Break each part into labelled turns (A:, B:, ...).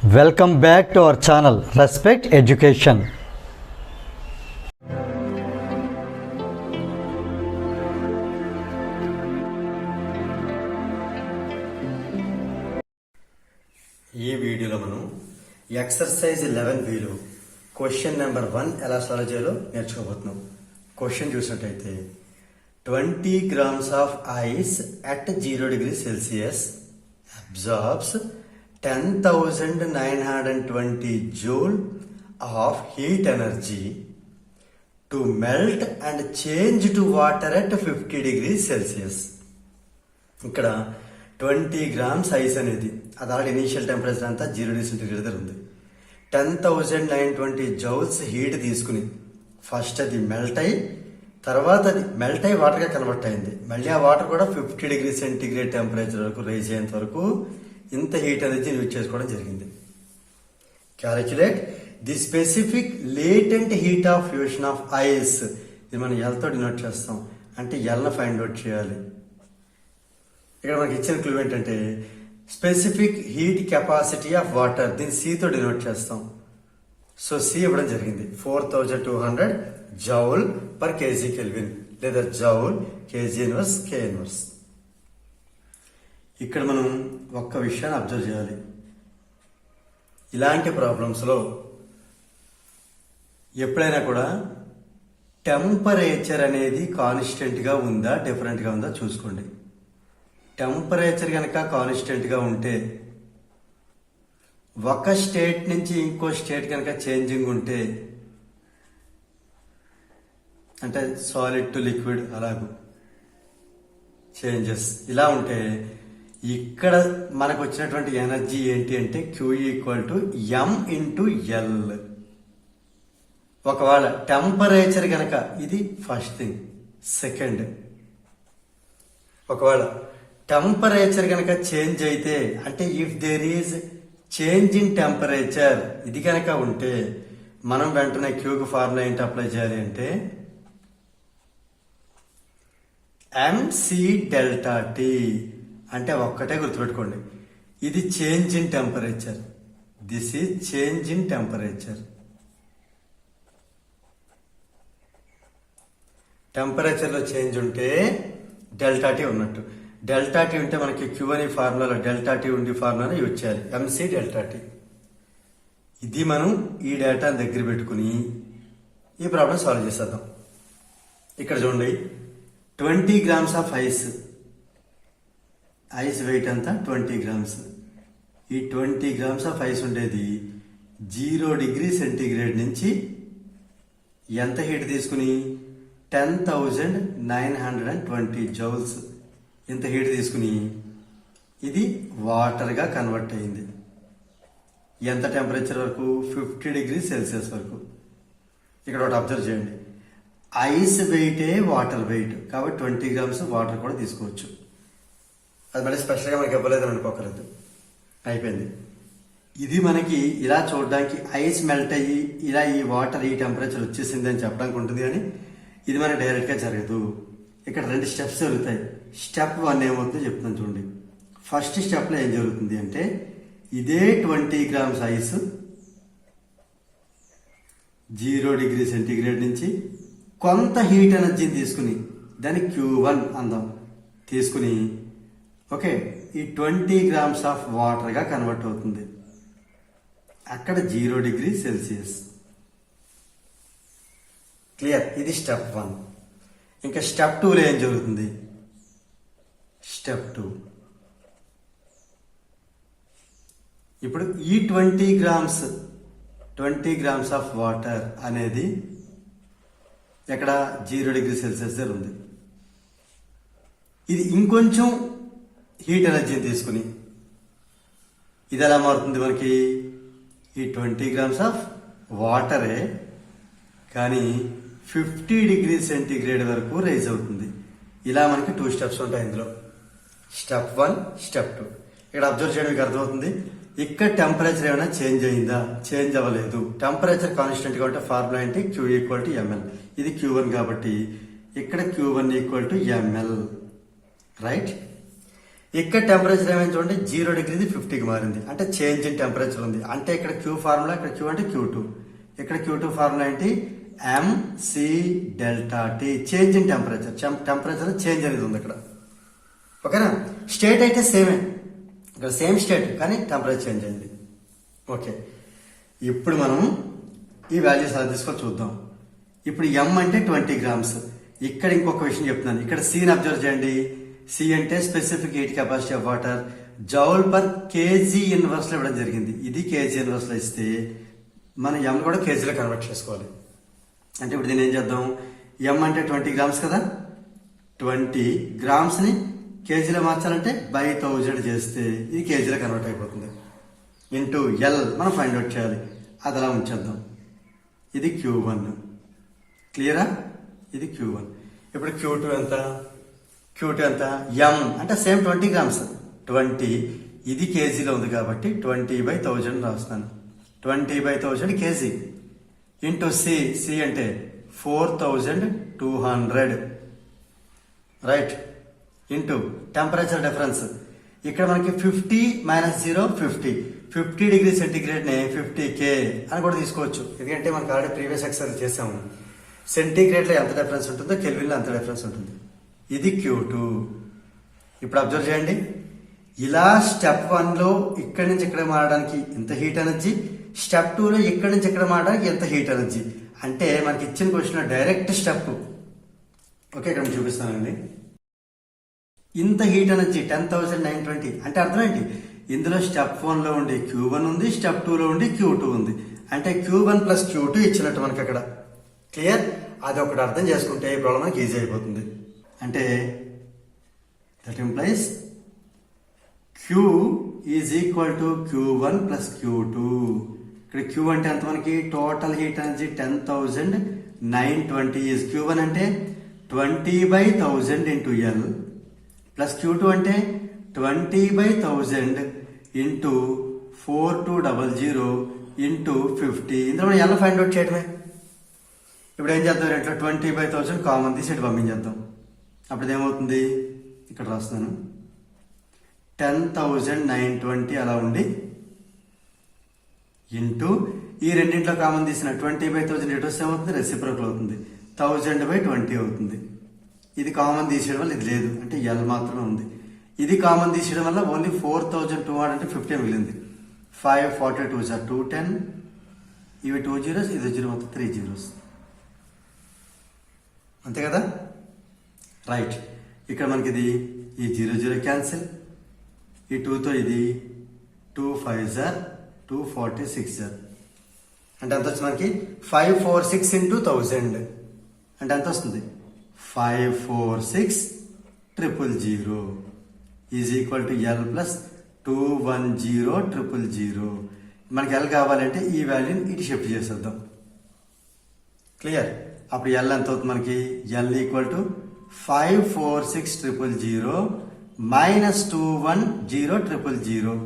A: Welcome back to our channel respect education.
B: ఈ వీడియోలో మనం ఎక్సర్సైజ్ 11Bలో క్వశ్చన్ నెంబర్ 1 ఎలా సాల్వ్ చేయాలో నేర్చుకోబోతున్నాం. క్వశ్చన్ చూసినట్టయితే 20 grams of ice at 0 degrees Celsius absorbs 10,920 joule of heat energy to melt and change to water at 50 degrees Celsius. ఇక్కడ 20 grams ice అనేది అది already initial temperature అంతా 0 డిగ్రీ సెంటీగ్రేడ్ దగ్గర ఉంది. 10,920 joules heat తీసుకుని first అది melt అయ్యి తర్వాత అది మెల్ట్ అయ్యి వాటర్గా కన్వర్ట్ అయింది. మళ్ళీ ఆ వాటర్ కూడా 50 డిగ్రీ సెంటీగ్రేడ్ టెంపరేచర్ వరకు రైజ్ అయ్యేంత వరకు ఇంత హీట్ ఎనర్జీ యూజ్ చేసుకోవడం జరిగింది. Calculate the specific latent heat of fusion of ice. ఇది మనం ఎల్తో డినోట్ చేస్తాం, అంటే ఎల్ను ఫైండ్ అవుట్ చేయాలి. ఇక్కడ మనకి ఇచ్చిన క్లూ ఏంటంటే specific heat capacity of water, దీన్ని సితో డినోట్ చేస్తాం. సో సి ఇవ్వడం జరిగింది 4200 జౌల్ పర్ కేజీ కెల్విన్ లేదా జౌల్ కేజీ ఇన్వర్స్ కే ఇన్వర్స్. ఇక్కడ మనం ఒక్క విషయాన్ని అబ్జర్వ్ చేయాలి. ఇలాంటి ప్రాబ్లమ్స్లో ఎప్పుడైనా కూడా టెంపరేచర్ అనేది కాన్స్టెంట్గా ఉందా డిఫరెంట్గా ఉందా చూసుకోండి. టెంపరేచర్ కనుక కాన్స్టెంట్గా ఉంటే, ఒక స్టేట్ నుంచి ఇంకో స్టేట్ కనుక చేంజింగ్ ఉంటే, అంటే సాలిడ్ టు లిక్విడ్ అలాగూ చేంజెస్ ఇలా ఉంటే, ఇక్కడ మనకు వచ్చినటువంటి ఎనర్జీ ఏంటి అంటే Q = M × L. ఒకవేళ టెంపరేచర్ కనుక, ఇది ఫస్ట్ థింగ్. సెకండ్, ఒకవేళ టెంపరేచర్ కనుక చేంజ్ అయితే, అంటే if there is change in temperature, ఇది కనుక ఉంటే మనం వెంటనే క్యూకి ఫార్ములా ఏంటి అప్లై చేయాలి అంటే mc∆T. అంటే ఒక్కటే గుర్తుపెట్టుకోండి, ఇది change in temperature, this is change in temperature. టెంపరేచర్లో చేంజ్ ఉంటే ∆T ఉన్నట్టు. ∆T ఉంటే మనకి Q అనే ఫార్ములాలో ∆T ఉండి ఫార్ములాను యూజ్ చేయాలి, mc∆T. ఇది మనం ఈ డేటాను దగ్గర పెట్టుకుని ఈ ప్రాబ్లం సాల్వ్ చేసేద్దాం. ఇక్కడ చూడండి, 20 grams ఆఫ్ ఐస్ వెయిట్ అంతా 20 grams. ఈ 20 grams ఆఫ్ ఐస్ ఉండేది 0 డిగ్రీ సెంటీగ్రేడ్ నుంచి ఎంత హీట్ తీసుకుని 10,920 జౌల్స్ ఇంత హీట్ తీసుకుని ఇది వాటర్గా కన్వర్ట్ అయింది. ఎంత టెంపరేచర్ వరకు? 50 డిగ్రీ సెల్సియస్ వరకు. ఇక్కడ ఒకటి అబ్జర్వ్ చేయండి, ఐస్ వెయిటే వాటర్ వెయిట్ కాబట్టి 20 grams వాటర్ కూడా తీసుకోవచ్చు. అది మళ్ళీ స్పెషల్గా మనకి ఇవ్వలేదని అనుకోకలేదు, అయిపోయింది. ఇది మనకి ఇలా చూడడానికి ఐస్ మెల్ట్ అయ్యి ఇలా ఈ వాటర్ ఈ టెంపరేచర్ వచ్చేసింది అని చెప్పడానికి ఉంటుంది, కానీ ఇది మనకి డైరెక్ట్గా జరగదు. ఇక్కడ 2 స్టెప్స్ జరుగుతాయి. స్టెప్ 1 ఏమవుతుందో చెప్తాను చూడండి. ఫస్ట్ స్టెప్లో ఏం జరుగుతుంది అంటే, ఇదే 20 grams ఐస్ 0 డిగ్రీ సెంటీగ్రేడ్ నుంచి కొంత హీట్ ఎనర్జీని తీసుకుని, దాన్ని Q1 అందాం, తీసుకుని ఓకే ఈ 20 grams ఆఫ్ వాటర్గా కన్వర్ట్ అవుతుంది. అక్కడ 0 డిగ్రీ సెల్సియస్. క్లియర్? ఇది స్టెప్ 1. ఇంకా స్టెప్ 2లో ఏం జరుగుతుంది? స్టెప్ 2 ఇప్పుడు ఈ 20 grams ఆఫ్ వాటర్ అనేది ఎక్కడ 0 డిగ్రీ సెల్సియస్ దగ్గర ఉంది. ఇది ఇంకొంచెం హీట్ ఎనర్జీని తీసుకుని ఇది ఎలా మారుతుంది మనకి? ఈ 20 grams ఆఫ్ వాటరే కానీ 50 డిగ్రీ సెంటీగ్రేడ్ వరకు రైజ్ అవుతుంది. ఇలా మనకి 2 స్టెప్స్ ఉంటాయి ఇందులో, స్టెప్ 1, స్టెప్ 2. ఇక్కడ అబ్జర్వ్ చేయడం మీకు అర్థమవుతుంది. ఇక్కడ టెంపరేచర్ ఏమైనా చేంజ్ అయిందా? చేంజ్ అవ్వలేదు. టెంపరేచర్ కాన్స్టెంట్గా ఉంటే ఫార్ములా ఏంటి? Q = ml. ఇది Q1 కాబట్టి ఇక్కడ Q1 = ml, రైట్? ఇక్కడ టెంపరేచర్ ఏమైంది చూడండి, 0 డిగ్రీ 50కి మారింది, అంటే చేంజ్ ఇన్ టెంపరేచర్ ఉంది. అంటే ఇక్కడ క్యూ ఫార్ములా, ఇక్కడ క్యూ అంటే Q2, ఇక్కడ Q2 ఫార్ములా ఏంటి, MC delta T, change in temperature. Temperature change అనేది ఉంది ఇక్కడ. ఓకేనా? స్టేట్ అయితే సేమే, ఇక్కడ సేమ్ స్టేట్ కానీ టెంపరేచర్ చేంజ్ అయింది. ఓకే, ఇప్పుడు మనం ఈ వాల్యూస్ అలా తీసుకొని చూద్దాం. ఇప్పుడు M అంటే 20 గ్రామ్స్. ఇక్కడ ఇంకొక విషయం చెప్తున్నాను, ఇక్కడ Cని అబ్జర్వ్ చేయండి. C అంటే specific heat capacity of water, joule per KG inverse లో ఇవ్వడం జరిగింది. ఇది కేజీ ఇన్వర్స్ లో ఇస్తే మనం M కూడా కేజీలో కన్వర్ట్ చేసుకోవాలి. అంటే ఇప్పుడు దీన్ని ఏం చేద్దాం, M అంటే 20 గ్రామ్స్ కదా, 20 గ్రామ్స్ ని కేజీలో మార్చాలంటే బై 1000 చేస్తే ఇది కేజీలో కన్వర్ట్ అయిపోతుంది. ఇంటూ L మనం ఫైండ్ అవుట్ చేయాలి, అది అలా ఉంచేద్దాం. ఇది Q1, క్లియరా? ఇది Q1. ఇప్పుడు Q2 ఎంత, Q2 ఎంత, M అంటే సేమ్ 20 గ్రామ్స్, 20 ఇది కేజీలో ఉంది కాబట్టి 20/1000 రాస్తున్నాను. 20/1000 కేజీ ఇంటూ C అంటే 4200, రైట్, ఇంటూ టెంపరేచర్ డిఫరెన్స్. ఇక్కడ మనకి 50 - 0 50 డిగ్రీ సెంటీగ్రేడ్ ని 50K అని కూడా తీసుకోవచ్చు. ఎందుకంటే మనకి ఆల్రెడీ ప్రీవియస్ ఎక్సర్సైజ్ చేసాము. సెంటీగ్రేడ్ లో ఎంత డిఫరెన్స్ ఉంటుందో కెల్విన్ లో అంత డిఫరెన్స్ ఉంటుంది. ఇది Q2. ఇప్పుడు అబ్జర్వ్ చేయండి, ఇలా స్టెప్ 1 లో ఇక్కడి నుంచి ఇక్కడ మారడానికి ఎంత హీట్ ఎనర్జీ, స్టెప్ 2 లో ఇక్కడి నుంచి ఇక్కడ మారడానికి ఎంత హీట్ ఎనర్జీ. అంటే మనకి ఇచ్చిన క్వశ్చన్ డైరెక్ట్ స్టెప్. ఓకే, ఇక్కడ నేను చూపిస్తానండి. ఇంత హీట్ ఎనర్జీ 10,920 అంటే అర్థం ఏంటి, ఇందులో స్టెప్ 1 లో ఉండి Q1 ఉంది, స్టెప్ 2 లో ఉండి Q2 ఉంది. అంటే Q1 + Q2 ఇచ్చినట్టు మనకి అక్కడ. క్లియర్? అది ఒకటి అర్థం చేసుకుంటే ఈ ప్రాబ్లం మనకి ఈజీ అయిపోతుంది. అంటే that implies Q is equal to Q1 + Q2. ఇక్కడ Q అంటే ఎంత మనకి, total heat energy 10,920 is Q1 అంటే 20/1000 ఇంటూ L ప్లస్ Q2 అంటే 20/1000 ఇంటూ 4200 ఇంటూ 50. ఇందులో మనం L ఫైండ్ అవుట్ చేయడమే. ఇప్పుడు ఏం చేద్దాం, ఇట్లా 20/1000 కామన్ తీసి ఇటు పంపించేద్దాం. అప్పుడు ఏమవుతుంది, ఇక్కడ రాస్తున్నాను 10,920 అలా ఉండి ఇంటూ ఈ రెండింటిలో కామన్ తీసిన 20/1000 ఎటు వస్తే ఏమవుతుంది, రెసిప్రోకల్ అవుతుంది, 1000/20 అవుతుంది. ఇది కామన్ తీసేయడం వల్ల ఇది లేదు, అంటే L మాత్రమే ఉంది. ఇది కామన్ తీసేయడం వల్ల ఓన్లీ 4200 అంటే 50 మిగిలింది. 542 సార్ 210, ఇవి 2 zeros, ఇది 0, మొత్తం 3 zeros. అంతే కదా, రైట్. ఇక్కడ మనకి ఇది ఈ 0 క్యాన్సిల్, ఈ 2తో ఇది 2 5 సార్ 246 సార్, అంటే ఎంత వచ్చింది మనకి 546 ఇంటూ 1000 అంటే ఎంత వస్తుంది, 546,000 is equal to L plus 210,000. మనకి L కావాలంటే ఈ వాల్యూని ఇటు షిఫ్ట్ చేసేద్దాం. క్లియర్? అప్పుడు L ఎంత అవుతుంది మనకి, L ఈక్వల్ టు 546,000 మైనస్ 210,000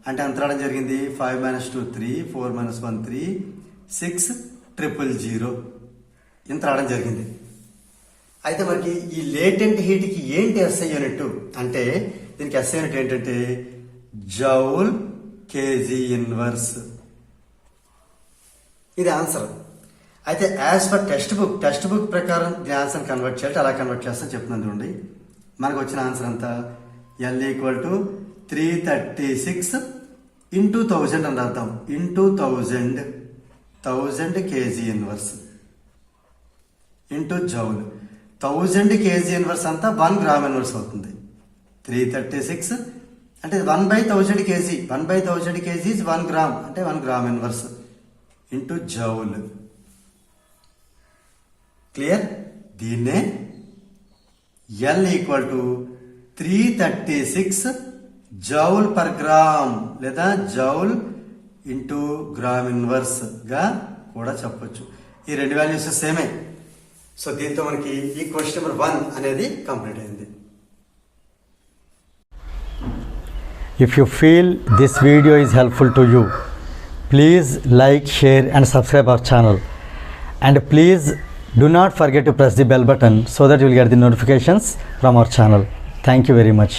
B: అంటే ఎంత రావడం జరిగింది, 5 - 2 3, 4 - 1 3, 6,000 ఇంత రావడం జరిగింది. అయితే మనకి ఈ లేటెంట్ హీట్ కి ఏంటి SI యూనిట్ అంటే, దీనికి SI యూనిట్ ఏంటంటే జౌల్ కేజీ ఇన్వర్స్. ఇది ఆన్సర్. అయితే యాజ్ పర్ టెక్స్ట్ బుక్ ప్రకారం దీని ఆన్సర్ కన్వర్ట్ చేయాలి, అలా కన్వర్ట్ చేస్తాను చెప్తున్నాను చూడండి. మనకు వచ్చిన ఆన్సర్ అంతా L ఈక్వల్ టు 336 ఇంటూ 1000 అని రాద్దాం, into 1000 KG inverse into joule. 1000 KG inverse అంతా 1 గ్రామ్ ఇన్వర్స్ అవుతుంది. 336 అంటే 1/1000 కేజీ, 1/1000 కేజీ 1 గ్రామ్ అంటే 1 gram inverse into joule. Clear? దీన్నే L equal to 336 joule per gram లేదా జౌల్ ఇంటూ గ్రామ్ ఇన్వర్స్ గా కూడా చెప్పొచ్చు. ఈ రెండు వాల్యూస్ సేమే. సో దీంతో మనకి ఈ క్వశ్చన్ నెంబర్ 1 అనేది కంప్లీట్ అయింది.
A: If you feel this video is helpful to you, please like, share and subscribe our channel. And please do not forget to press the bell button so that you will get the notifications from our channel. Thank you very much.